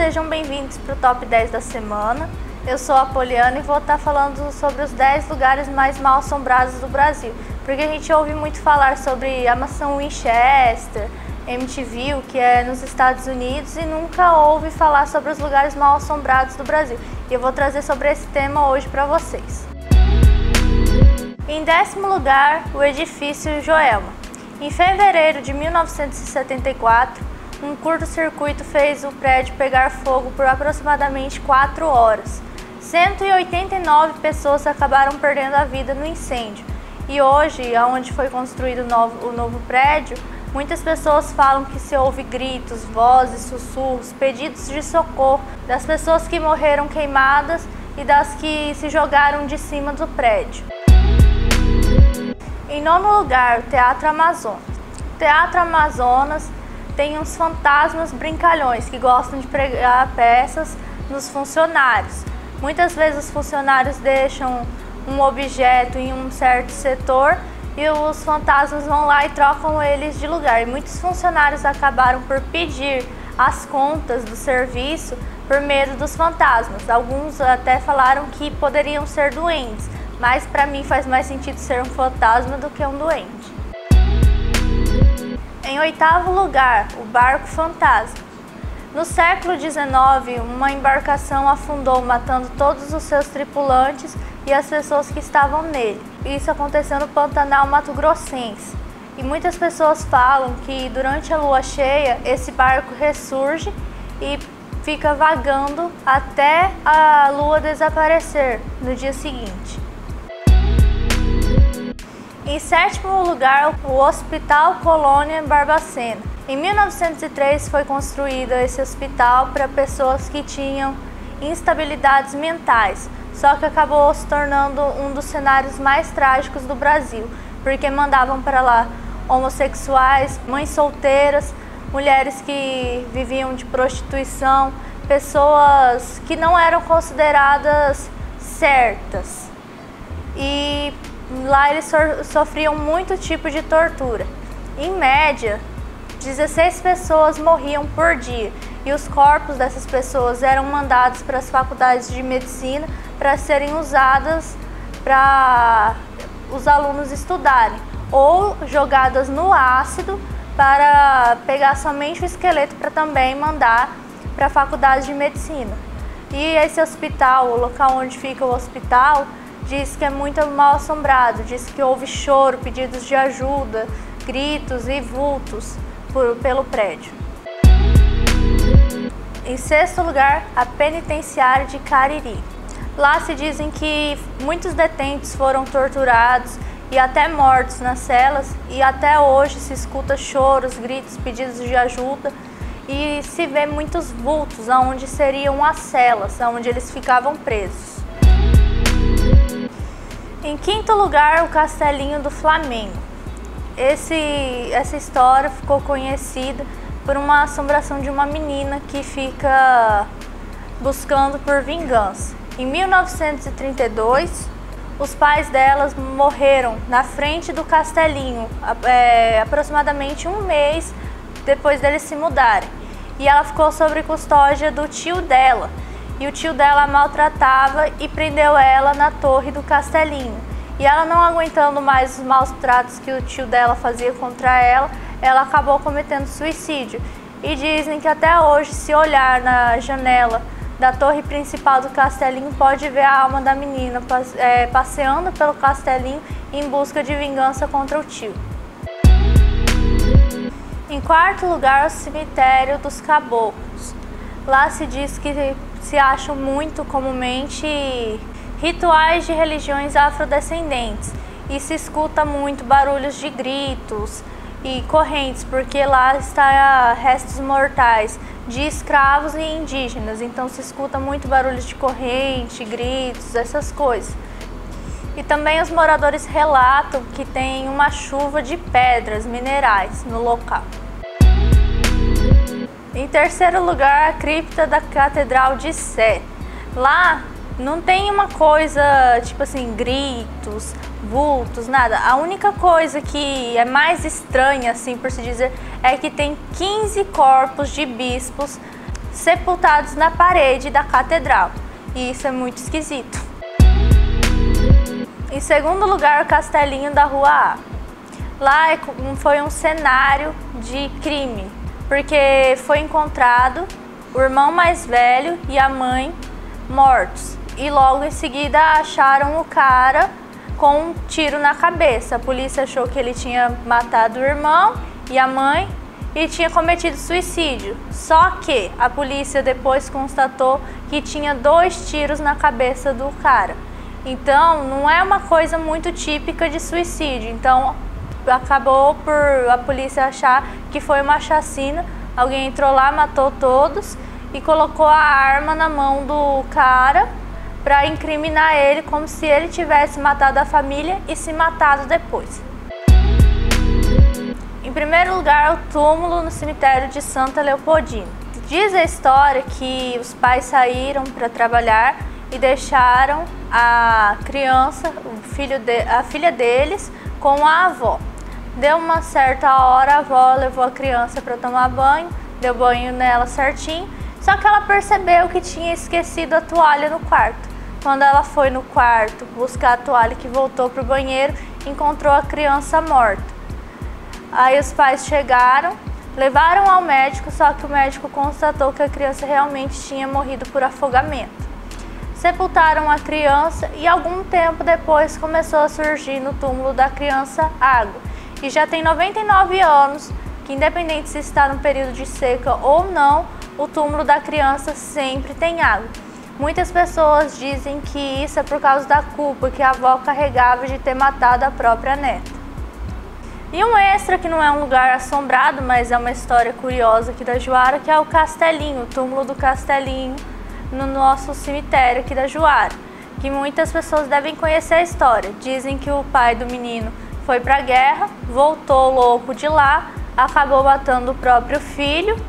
sejam bem-vindos para o Top 10 da semana. Eu sou a Poliana e vou estar falando sobre os 10 lugares mais mal assombrados do Brasil. Porque a gente ouve muito falar sobre a mansão Winchester, Amityville, que é nos Estados Unidos, e nunca ouve falar sobre os lugares mal assombrados do Brasil. E eu vou trazer sobre esse tema hoje para vocês. Em 10º lugar, o edifício Joelma. Em fevereiro de 1974, um curto-circuito fez o prédio pegar fogo por aproximadamente 4 horas. 189 pessoas acabaram perdendo a vida no incêndio. E hoje, onde foi construído o novo prédio, muitas pessoas falam que se ouve gritos, vozes, sussurros, pedidos de socorro das pessoas que morreram queimadas e das que se jogaram de cima do prédio. Em 9º lugar, o Teatro Amazonas. O Teatro Amazonas tem uns fantasmas brincalhões que gostam de pregar peças nos funcionários. Muitas vezes os funcionários deixam um objeto em um certo setor e os fantasmas vão lá e trocam eles de lugar. E muitos funcionários acabaram por pedir as contas do serviço por medo dos fantasmas. Alguns até falaram que poderiam ser doentes, mas para mim faz mais sentido ser um fantasma do que um doente. Em 8º lugar, o Barco Fantasma. No século XIX, uma embarcação afundou, matando todos os seus tripulantes e as pessoas que estavam nele. Isso aconteceu no Pantanal Mato-Grossense. E muitas pessoas falam que durante a lua cheia, esse barco ressurge e fica vagando até a lua desaparecer no dia seguinte. Em 7º lugar, o Hospital Colônia Barbacena. Em 1903 foi construído esse hospital para pessoas que tinham instabilidades mentais, só que acabou se tornando um dos cenários mais trágicos do Brasil, porque mandavam para lá homossexuais, mães solteiras, mulheres que viviam de prostituição, pessoas que não eram consideradas certas. E lá eles sofriam muito tipo de tortura. Em média, 16 pessoas morriam por dia e os corpos dessas pessoas eram mandados para as faculdades de medicina para serem usadas para os alunos estudarem, ou jogadas no ácido para pegar somente o esqueleto para também mandar para a faculdade de medicina. E esse hospital, o local onde fica o hospital, diz que é muito mal assombrado, diz que houve choro, pedidos de ajuda, gritos e vultos pelo prédio. Em 6º lugar, a penitenciária de Cariri. Lá se dizem que muitos detentos foram torturados e até mortos nas celas, e até hoje se escuta choros, gritos, pedidos de ajuda e se vê muitos vultos aonde seriam as celas, onde eles ficavam presos. Em 5º lugar, o Castelinho do Flamengo. Essa história ficou conhecida por uma assombração de uma menina que fica buscando por vingança. Em 1932, os pais delas morreram na frente do castelinho, aproximadamente um mês depois deles se mudarem. E ela ficou sob custódia do tio dela. E o tio dela a maltratava e prendeu ela na torre do castelinho. E ela, não aguentando mais os maus tratos que o tio dela fazia contra ela, ela acabou cometendo suicídio. E dizem que até hoje, se olhar na janela da torre principal do castelinho, pode ver a alma da menina passeando pelo castelinho em busca de vingança contra o tio. Em 4º lugar, o Cemitério dos Caboclos. Lá se diz que se acham muito comumente rituais de religiões afrodescendentes e se escuta muito barulhos de gritos e correntes, porque lá está restos mortais de escravos e indígenas, então se escuta muito barulhos de corrente, gritos, essas coisas. E também os moradores relatam que tem uma chuva de pedras minerais no local. Em 3º lugar, a cripta da Catedral de Sé. Lá não tem uma coisa tipo assim, gritos, vultos, nada. A única coisa que é mais estranha, assim por se dizer, é que tem 15 corpos de bispos sepultados na parede da catedral. E isso é muito esquisito. Em segundo lugar, o Castelinho da Rua A. Lá foi um cenário de crime, porque foi encontrado o irmão mais velho e a mãe mortos. E logo em seguida acharam o cara com um tiro na cabeça. A polícia achou que ele tinha matado o irmão e a mãe e tinha cometido suicídio. Só que a polícia depois constatou que tinha 2 tiros na cabeça do cara. Então não é uma coisa muito típica de suicídio. Então acabou por a polícia achar que foi uma chacina. Alguém entrou lá, matou todos e colocou a arma na mão do cara para incriminar ele como se ele tivesse matado a família e se matado depois. Em primeiro lugar, o túmulo no cemitério de Santa Leopoldina. Diz a história que os pais saíram para trabalhar e deixaram a criança, a filha deles, com a avó. Deu uma certa hora, a avó levou a criança para tomar banho, deu banho nela certinho, só que ela percebeu que tinha esquecido a toalha no quarto. Quando ela foi no quarto buscar a toalha, que voltou para o banheiro, encontrou a criança morta. Aí os pais chegaram, levaram ao médico, só que o médico constatou que a criança realmente tinha morrido por afogamento. Sepultaram a criança e algum tempo depois começou a surgir no túmulo da criança água. E já tem 99 anos que, independente se está no período de seca ou não, o túmulo da criança sempre tem água. Muitas pessoas dizem que isso é por causa da culpa que a avó carregava de ter matado a própria neta. E um extra que não é um lugar assombrado, mas é uma história curiosa aqui da Juara, que é o Castelinho, o túmulo do Castelinho no nosso cemitério aqui da Juara, que muitas pessoas devem conhecer a história. Dizem que o pai do menino foi para a guerra, voltou louco de lá, acabou matando o próprio filho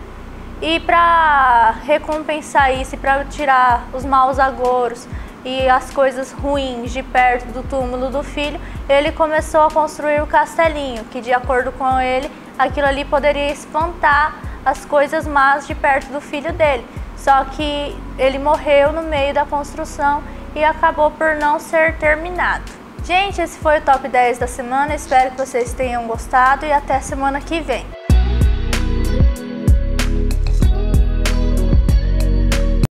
e para recompensar isso e para tirar os maus agouros e as coisas ruins de perto do túmulo do filho, ele começou a construir o castelinho, que de acordo com ele, aquilo ali poderia espantar as coisas más de perto do filho dele. Só que ele morreu no meio da construção e acabou por não ser terminado. Gente, esse foi o Top 10 da semana, espero que vocês tenham gostado e até semana que vem.